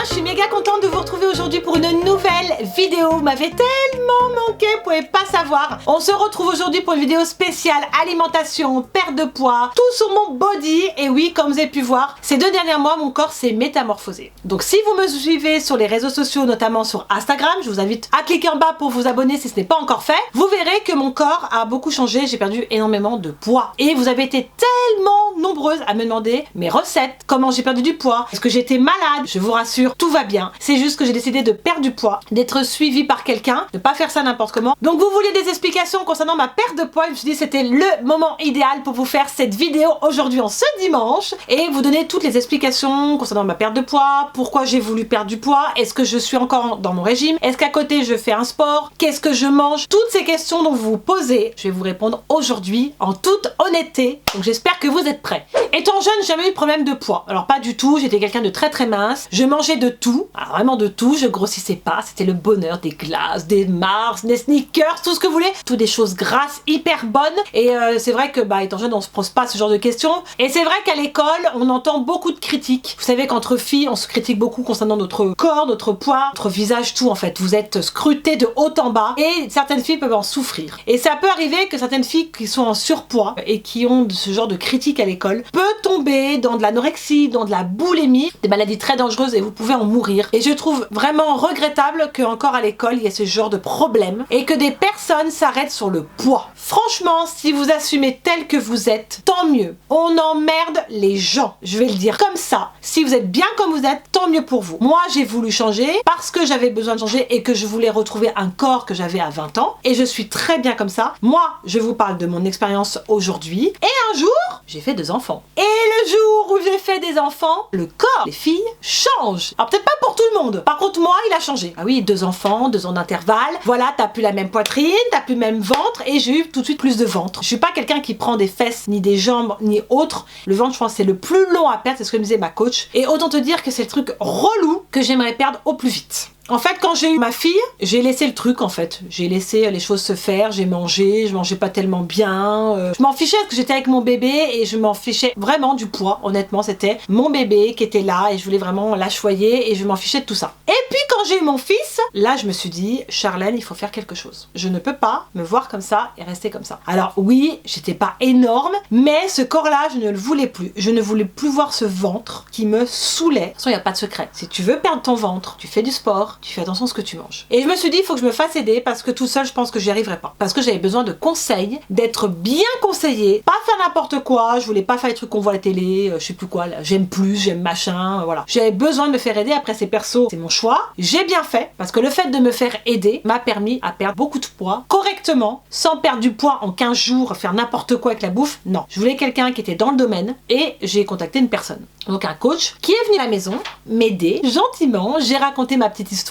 je suis méga contente de vous retrouver aujourd'hui pour une nouvelle vidéo. Vous m'avez tellement manqué, vous pouvez pas savoir. On se retrouve aujourd'hui pour une vidéo spéciale alimentation, perte de poids, tout sur mon body. Et oui, comme vous avez pu voir, ces 2 derniers mois, mon corps s'est métamorphosé. Donc si vous me suivez sur les réseaux sociaux, notamment sur Instagram, je vous invite à cliquer en bas pour vous abonner si ce n'est pas encore fait. Vous verrez que mon corps a beaucoup changé, j'ai perdu énormément de poids. Et vous avez été tellement nombreuses à me demander mes recettes, comment j'ai perdu du poids, est-ce que j'étais malade. Je vous rassure, tout va bien. C'est juste que j'ai décidé de perdre du poids, d'être suivie par quelqu'un, de pas faire ça n'importe comment. Donc vous vouliez des explications concernant ma perte de poids, je me suis dit c'était le moment idéal pour vous faire cette vidéo aujourd'hui en ce dimanche et vous donner toutes les explications concernant ma perte de poids, pourquoi j'ai voulu perdre du poids, est-ce que je suis encore dans mon régime, est-ce qu'à côté je fais un sport, qu'est-ce que je mange, toutes ces questions dont vous vous posez, je vais vous répondre aujourd'hui en toute honnêteté. Donc j'espère que vous êtes prêts. Étant jeune, j'ai jamais eu de problème de poids. Alors pas du tout, j'étais quelqu'un de très mince, je mangeais de tout, alors vraiment de tout, je grossissais pas, c'était le bonheur, des glaces, des Mars, des sneakers, tout ce que vous voulez, toutes des choses grasses, hyper bonnes. Et c'est vrai que étant jeune, on se pose pas ce genre de questions. Et c'est vrai qu'à l'école, on entend beaucoup de critiques. Vous savez qu'entre filles, on se critique beaucoup concernant notre corps, notre poids, notre visage, tout en fait. Vous êtes scrutés de haut en bas et certaines filles peuvent en souffrir. Et ça peut arriver que certaines filles qui sont en surpoids et qui ont ce genre de critiques à l'école peut tomber dans de l'anorexie, dans de la boulimie, des maladies très dangereuses et vous pouvez en mourir. Et je trouve vraiment regrettable qu'encore à l'école il y ait ce genre de problème et que des personnes s'arrêtent sur le poids. Franchement, si vous assumez tel que vous êtes, tant mieux. On emmerde les gens, je vais le dire comme ça. Si vous êtes bien comme vous êtes, tant mieux pour vous. Moi, j'ai voulu changer parce que j'avais besoin de changer et que je voulais retrouver un corps que j'avais à 20 ans. Et je suis très bien comme ça. Moi, je vous parle de mon expérience aujourd'hui. Et un jour, j'ai fait 2 enfants. Et le jour où j'ai fait des enfants, le corps des filles change. Alors peut-être pas pour tout le monde. Par contre, moi, il a changé. Ah oui, 2 enfants, 2 ans d'intervalle. Voilà, t'as plus la même poitrine, t'as plus le même ventre et j'ai eu tout de suite plus de ventre. Je suis pas quelqu'un qui prend des fesses, ni des jambes, ni autre. Le ventre, je pense, c'est le plus long à perdre, c'est ce que me disait ma coach. Et autant te dire que c'est le truc relou que j'aimerais perdre au plus vite. En fait, quand j'ai eu ma fille, j'ai laissé le truc en fait. J'ai laissé les choses se faire, j'ai mangé, je mangeais pas tellement bien. Je m'en fichais parce que j'étais avec mon bébé et je m'en fichais vraiment du poids. Honnêtement, c'était mon bébé qui était là et je voulais vraiment la choyer et je m'en fichais de tout ça. Et puis quand j'ai eu mon fils, là je me suis dit, Charlène, il faut faire quelque chose. Je ne peux pas me voir comme ça et rester comme ça. Alors oui, j'étais pas énorme, mais ce corps-là, je ne le voulais plus. Je ne voulais plus voir ce ventre qui me saoulait. De toute façon, il n'y a pas de secret. Si tu veux perdre ton ventre, tu fais du sport, tu fais attention à ce que tu manges. Et je me suis dit, il faut que je me fasse aider parce que tout seul, je pense que j'y arriverai pas. Parce que j'avais besoin de conseils, d'être bien conseillée, pas faire n'importe quoi. Je voulais pas faire les trucs qu'on voit à la télé, je sais plus quoi, là, j'aime plus, j'aime machin, voilà. J'avais besoin de me faire aider. Après, c'est perso, c'est mon choix. J'ai bien fait parce que le fait de me faire aider m'a permis à perdre beaucoup de poids correctement, sans perdre du poids en 15 jours, faire n'importe quoi avec la bouffe. Non. Je voulais quelqu'un qui était dans le domaine et j'ai contacté une personne. Donc un coach qui est venu à la maison m'aider gentiment. J'ai raconté ma petite histoire,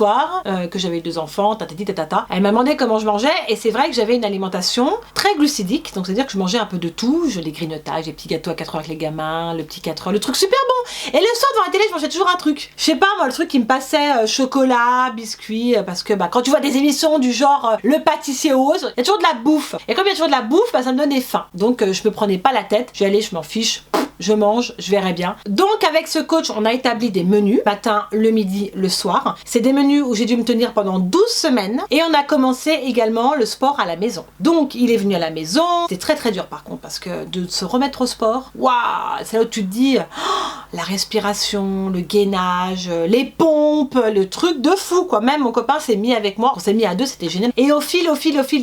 que j'avais eu 2 enfants, tatati tatata. Elle m'a demandé comment je mangeais et c'est vrai que j'avais une alimentation très glucidique, donc c'est à dire que je mangeais un peu de tout. Je les grignotages, les petits gâteaux à 4 heures avec les gamins, le petit 4 heures, le truc super bon. Et le soir devant la télé, je mangeais toujours un truc. Je sais pas moi, le truc qui me passait chocolat, biscuits, parce que quand tu vois des émissions du genre le pâtissier ose, il y a toujours de la bouffe. Et comme il y a toujours de la bouffe, ça me donnait faim. Donc je me prenais pas la tête. J'allais, je m'en fiche. Je mange, je verrai bien. Donc avec ce coach, on a établi des menus, matin, le midi, le soir. C'est des menus où j'ai dû me tenir pendant 12 semaines. Et on a commencé également le sport à la maison. Donc il est venu à la maison. C'était très dur par contre, parce que de se remettre au sport, waouh, c'est là où tu te dis, la respiration, le gainage, les pompes, le truc de fou quoi. Même mon copain s'est mis avec moi, on s'est mis à 2, c'était génial. Et au fil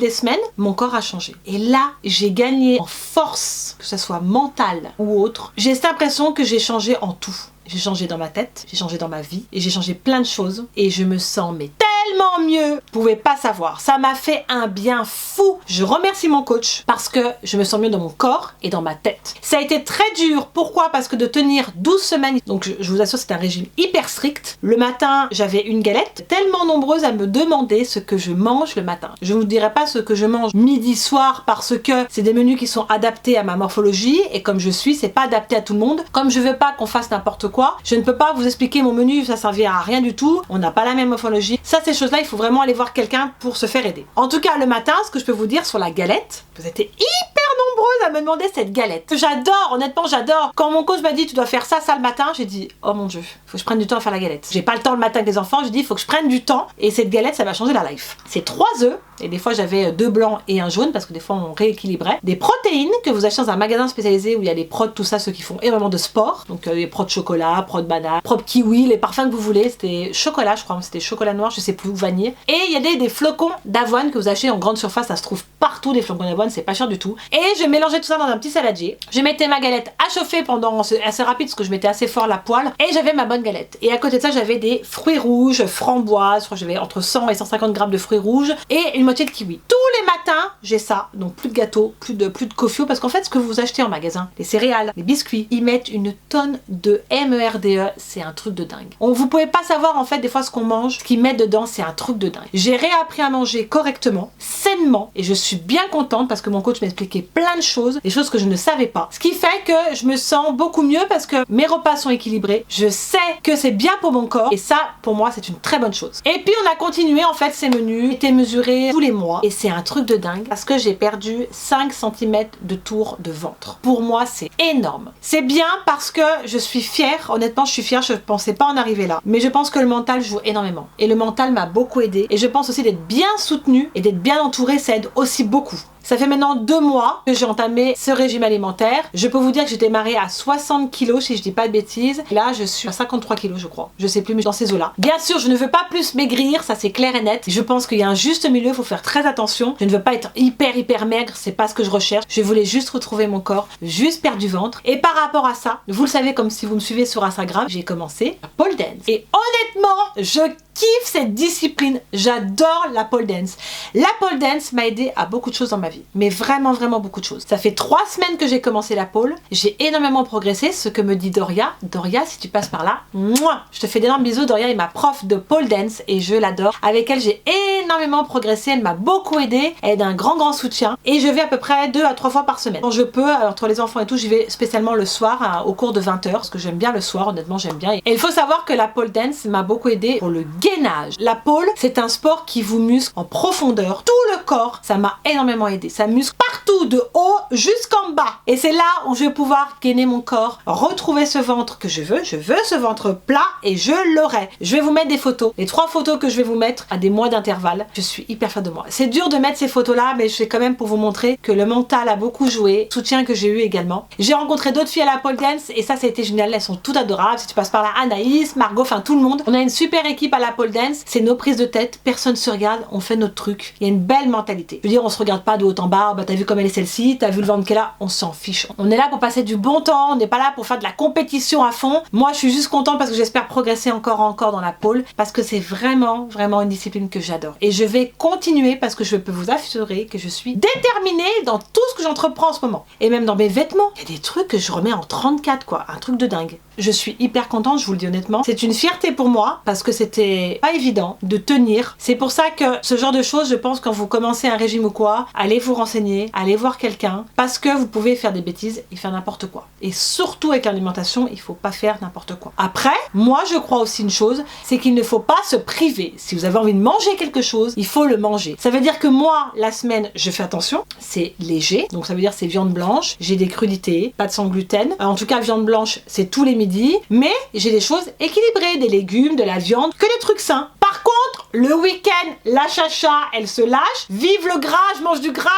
des semaines, mon corps a changé. Et là, j'ai gagné en force, que ce soit mentale ou autre. J'ai cette impression que j'ai changé en tout. J'ai changé dans ma tête, j'ai changé dans ma vie et j'ai changé plein de choses et je me sens tellement mieux. Vous pouvez pas savoir, ça m'a fait un bien fou. Je remercie mon coach parce que je me sens mieux dans mon corps et dans ma tête. Ça a été très dur. Pourquoi? Parce que de tenir 12 semaines, donc je vous assure c'est un régime hyper strict. Le matin j'avais une galette, tellement nombreuse à me demander ce que je mange le matin. Je vous dirai pas ce que je mange midi soir parce que c'est des menus qui sont adaptés à ma morphologie et comme je suis, c'est pas adapté à tout le monde. Comme je veux pas qu'on fasse n'importe quoi, je ne peux pas vous expliquer mon menu, ça servira à rien du tout. On n'a pas la même morphologie. Ça, ces choses-là, il faut vraiment aller voir quelqu'un pour se faire aider. En tout cas, le matin, ce que je peux vous dire sur la galette, vous étiez hyper heureuse à me demander cette galette. J'adore, honnêtement j'adore. Quand mon coach m'a dit tu dois faire ça le matin, j'ai dit oh mon dieu, faut que je prenne du temps à faire la galette. J'ai pas le temps le matin avec les enfants, j'ai dit il faut que je prenne du temps et cette galette ça va changer la life. C'est 3 œufs et des fois j'avais 2 blancs et un jaune parce que des fois on rééquilibrait. Des protéines que vous achetez dans un magasin spécialisé où il y a les prods, tout ça, ceux qui font énormément de sport. Donc les prods chocolat, prods banane, prods kiwi, les parfums que vous voulez. C'était chocolat je crois, c'était chocolat noir, je sais plus, ou vanille. Et il y a des flocons d'avoine que vous achetez en grande surface, ça se trouve partout des flocons d'avoine, c'est pas cher du tout. Et je mélangeais tout ça dans un petit saladier. Je mettais ma galette à chauffer pendant assez rapide parce que je mettais assez fort la poêle et j'avais ma bonne galette. Et à côté de ça j'avais des fruits rouges, framboises, je crois que j'avais entre 100 et 150 grammes de fruits rouges et une moitié de kiwi. Tous les matins j'ai ça, donc plus de gâteaux, plus de kofio parce qu'en fait ce que vous achetez en magasin, les céréales, les biscuits, ils mettent une tonne de MERDE, c'est un truc de dingue. Vous pouvez pas savoir en fait des fois ce qu'on mange, ce qu'ils mettent dedans, c'est un truc de dingue. J'ai réappris à manger correctement, sainement et je suis bien contente parce que mon coach m'a expliqué plein de choses, des choses que je ne savais pas. Ce qui fait que je me sens beaucoup mieux parce que mes repas sont équilibrés, je sais que c'est bien pour mon corps et ça pour moi c'est une très bonne chose. Et puis on a continué en fait ces menus, étaient mesurés tous les mois et c'est un truc de dingue parce que j'ai perdu 5 cm de tour de ventre. Pour moi c'est énorme. C'est bien parce que je suis fière, honnêtement je suis fière, je pensais pas en arriver là. Mais je pense que le mental joue énormément et le mental m'a beaucoup aidé et je pense aussi d'être bien soutenue et d'être bien entourée, ça aide aussi beaucoup. Ça fait maintenant 2 mois que j'ai entamé ce régime alimentaire. Je peux vous dire que j'ai démarré à 60 kg si je dis pas de bêtises. Là, je suis à 53 kg je crois. Je sais plus, mais dans ces eaux-là. Bien sûr, je ne veux pas plus maigrir, ça c'est clair et net. Je pense qu'il y a un juste milieu, il faut faire très attention. Je ne veux pas être hyper maigre, c'est pas ce que je recherche. Je voulais juste retrouver mon corps, juste perdre du ventre. Et par rapport à ça, vous le savez comme si vous me suivez sur Instagram, j'ai commencé la pole dance. Et honnêtement, je kiffe cette discipline, j'adore la pole dance. La pole dance m'a aidé à beaucoup de choses dans ma vie, mais vraiment beaucoup de choses. Ça fait 3 semaines que j'ai commencé la pole, j'ai énormément progressé, ce que me dit Doria. Doria, si tu passes par là, mouah, je te fais d'énormes bisous. Doria est ma prof de pole dance et je l'adore. Avec elle, j'ai énormément progressé, elle m'a beaucoup aidé, elle est d'un grand soutien et je vais à peu près 2 à 3 fois par semaine. Quand je peux, entre les enfants et tout, j'y vais spécialement le soir au cours de 20 h parce que j'aime bien le soir, honnêtement j'aime bien. Et il faut savoir que la pole dance m'a beaucoup aidé pour le gainage. La pole, c'est un sport qui vous muscle en profondeur, tout le corps, ça m'a énormément aidé. Ça muscle partout, de haut jusqu'en bas. Et c'est là où je vais pouvoir gainer mon corps, retrouver ce ventre que je veux ce ventre plat et je l'aurai. Je vais vous mettre des photos, les 3 photos que je vais vous mettre à des mois d'intervalle. Je suis hyper fière de moi. C'est dur de mettre ces photos là, mais je fais quand même pour vous montrer que le mental a beaucoup joué, soutien que j'ai eu également. J'ai rencontré d'autres filles à la pole dance et ça a été génial, elles sont toutes adorables. Si tu passes par là, Anaïs, Margot, enfin tout le monde. On a une super équipe à la pole dance. C'est nos prises de tête, personne se regarde, on fait notre truc. Il y a une belle mentalité. Je veux dire, on se regarde pas de haut en bas, bah t'as vu comme elle est celle-ci, t'as vu le ventre qu'elle a, on s'en fiche. On est là pour passer du bon temps, on n'est pas là pour faire de la compétition à fond. Moi je suis juste contente parce que j'espère progresser encore dans la pole, parce que c'est vraiment une discipline que j'adore. Et je vais continuer parce que je peux vous assurer que je suis déterminée dans tout ce que j'entreprends en ce moment. Et même dans mes vêtements, il y a des trucs que je remets en 34 quoi, un truc de dingue. Je suis hyper contente, je vous le dis honnêtement. C'est une fierté pour moi parce que c'était pas évident de tenir. C'est pour ça que ce genre de choses, je pense quand vous commencez un régime ou quoi, allez vous renseigner, allez voir quelqu'un parce que vous pouvez faire des bêtises et faire n'importe quoi. Et surtout avec l'alimentation, il faut pas faire n'importe quoi. Après, moi je crois aussi une chose, c'est qu'il ne faut pas se priver. Si vous avez envie de manger quelque chose, il faut le manger. Ça veut dire que moi, la semaine, je fais attention, c'est léger. Donc ça veut dire c'est viande blanche, j'ai des crudités, pas de sans gluten. En tout cas, viande blanche, c'est tous les midis, mais j'ai des choses équilibrées, des légumes, de la viande, que des trucs sains. Par contre, le week-end, la chacha, elle se lâche. Vive le gras, je mange du gras,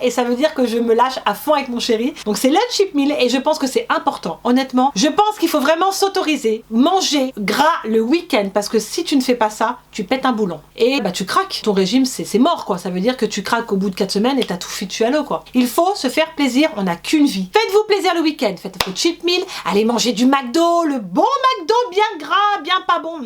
et ça veut dire que je me lâche à fond avec mon chéri. Donc c'est le cheat meal et je pense que c'est important. Honnêtement, je pense qu'il faut vraiment s'autoriser, manger gras le week-end parce que si tu ne fais pas ça, tu pètes un boulon. Et bah tu craques. Ton régime, c'est mort quoi. Ça veut dire que tu craques au bout de 4 semaines et t'as tout foutu à l'eau quoi. Il faut se faire plaisir, on n'a qu'une vie. Faites-vous plaisir le week-end, faites votre cheat meal, allez manger du McDo, le bon McDo bien gras, bien pas bon,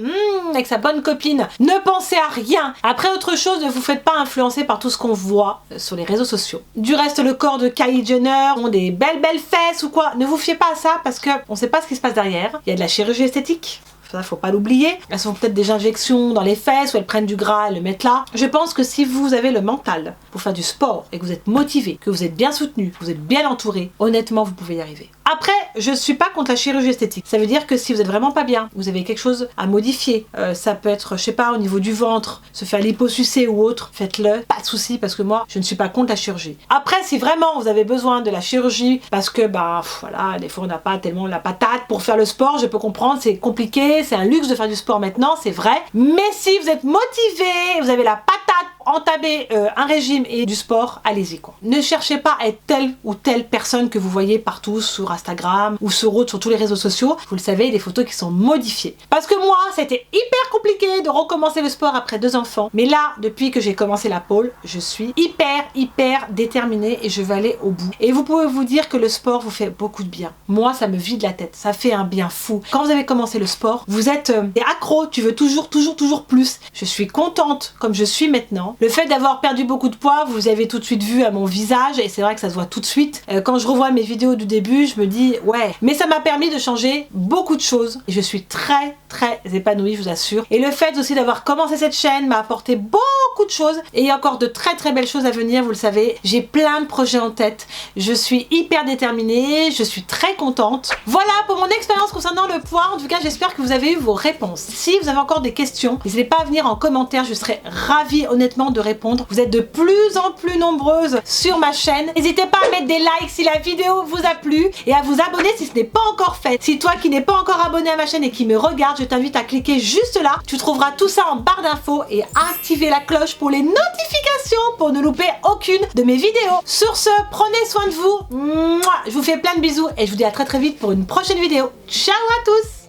avec sa bonne copine. Ne pensez à rien. Après autre chose, ne vous faites pas influencer par tout ce qu'on voit sur les réseaux sociaux. Du reste, le corps de Kylie Jenner ont des belles fesses ou quoi. Ne vous fiez pas à ça parce que on sait pas ce qui se passe derrière. Il y a de la chirurgie esthétique. Ça, faut pas l'oublier. Elles sont peut-être des injections dans les fesses ou elles prennent du gras et le mettent là. Je pense que si vous avez le mental pour faire du sport et que vous êtes motivé, que vous êtes bien soutenu, que vous êtes bien entouré, honnêtement, vous pouvez y arriver. Après, je suis pas contre la chirurgie esthétique. Ça veut dire que si vous êtes vraiment pas bien, vous avez quelque chose à modifier, ça peut être, je sais pas, au niveau du ventre, se faire liposucer ou autre, faites-le, pas de souci, parce que moi, je ne suis pas contre la chirurgie. Après, si vraiment vous avez besoin de la chirurgie, parce que, bah, voilà, des fois on n'a pas tellement la patate pour faire le sport, je peux comprendre, c'est compliqué, c'est un luxe de faire du sport maintenant, c'est vrai. Mais si vous êtes motivé, vous avez la patate, entamer un régime et du sport, allez-y quoi. Ne cherchez pas à être telle ou telle personne que vous voyez partout sur Instagram ou sur tous les réseaux sociaux. Vous le savez, des photos qui sont modifiées. Parce que moi, c'était hyper compliqué de recommencer le sport après 2 enfants. Mais là, depuis que j'ai commencé la pole, je suis hyper déterminée et je vais aller au bout. Et vous pouvez vous dire que le sport vous fait beaucoup de bien. Moi, ça me vide la tête. Ça fait un bien fou. Quand vous avez commencé le sport, vous êtes accro. Tu veux toujours plus. Je suis contente comme je suis maintenant. Le fait d'avoir perdu beaucoup de poids, vous avez tout de suite vu à mon visage et c'est vrai que ça se voit tout de suite. Quand je revois mes vidéos du début, je me dis ouais. Mais ça m'a permis de changer beaucoup de choses et je suis très épanouie, je vous assure. Et le fait aussi d'avoir commencé cette chaîne m'a apporté beaucoup de choses et il y a encore de très belles choses à venir, vous le savez. J'ai plein de projets en tête. Je suis hyper déterminée, je suis très contente. Voilà pour mon expérience concernant le poids. En tout cas, j'espère que vous avez eu vos réponses. Si vous avez encore des questions, n'hésitez pas à venir en commentaire, je serai ravie honnêtement de répondre. Vous êtes de plus en plus nombreuses sur ma chaîne. N'hésitez pas à mettre des likes si la vidéo vous a plu et à vous abonner si ce n'est pas encore fait. Si toi qui n'es pas encore abonné à ma chaîne et qui me regarde, je t'invite à cliquer juste là. Tu trouveras tout ça en barre d'infos et activer la cloche pour les notifications pour ne louper aucune de mes vidéos. Sur ce, prenez soin de vous. Mouah, je vous fais plein de bisous et je vous dis à très vite pour une prochaine vidéo. Ciao à tous!